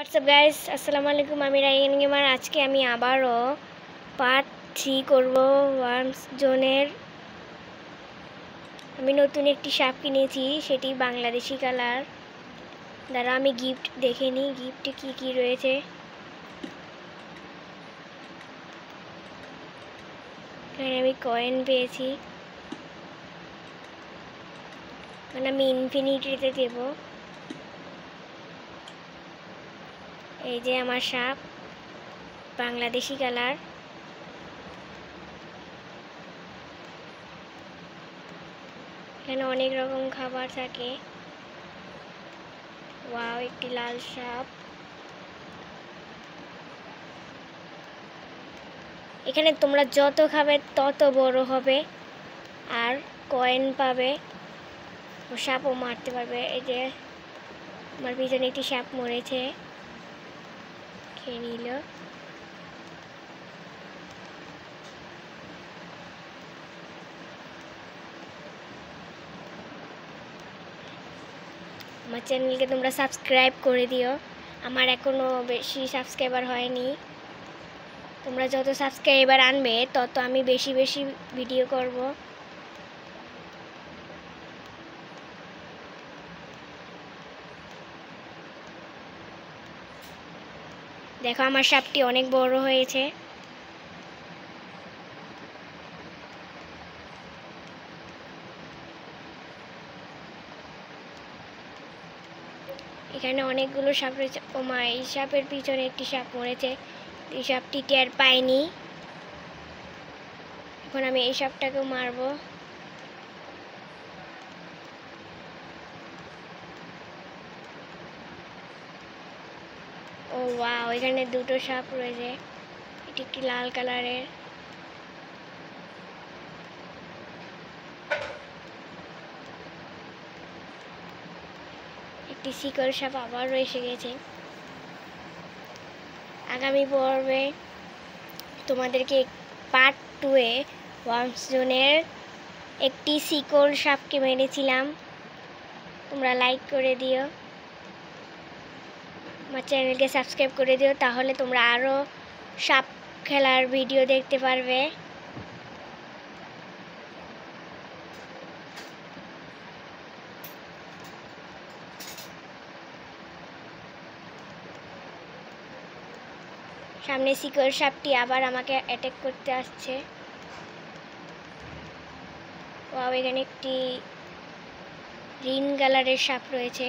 WhatsApp guys, আসসালামু আলাইকুম। আমি রাইয়ান গেমার। আজকে আমি আবারও পার্ট 3 করব ওয়ার্মস জোনের। আমি নতুন একটি সাপ কিনেছি, সেটি বাংলাদেশি কালার। দ্বারা আমি গিফট দেখে নিই গিফটে কি কি রয়েছে। এখানে আমি কয়েন পেয়েছি, মানে আমি ইনফিনিটিতে দেব। এই যে আমার সাপ বাংলাদেশি কালার। এখানে অনেক রকম খাবার থাকে। ওয়াও, একটি লাল সাপ। এখানে তোমরা যত খাবে তত বড় হবে আর কয়েন পাবে ও সাপও মারতে পারবে। এই যে আমার পিছনে একটি সাপ মরেছে, খেয়ে নিল। আমার চ্যানেলকে তোমরা সাবস্ক্রাইব করে দিও। আমার এখনো বেশি সাবস্ক্রাইবার হয়নি। তোমরা যত সাবস্ক্রাইবার আনবে তত আমি বেশি বেশি ভিডিও করব। দেখো, আমার সাপটি অনেক বড় হয়েছে। এখানে অনেকগুলো সাপ রয়েছে। ও মা, এই সাপের পিছনে একটি সাপ মরেছে। এই সাপটি টের পায়নি। এখন আমি এই সাপটাকেও মারবো। ও ওয়াও, এখানে দুটো সাপ রয়েছে। এটি একটি লাল কালারের। একটি শিকল সাপ আবারও এসে গেছে। আগামী পর্বে তোমাদেরকে পার্ট 2-এ ওয়ার্মস জোনের একটি শিকল সাপকে মেরেছিলাম। তোমরা লাইক করে দিও, আমার চ্যানেলকে সাবস্ক্রাইব করে দিও, তাহলে তোমরা আরও সাপ খেলার ভিডিও দেখতে পারবে। সামনে শিকল সাপটি আবার আমাকে অ্যাটাক করতে আসছে। ওয়াও, এখানে একটি গ্রিন কালারের সাপ রয়েছে।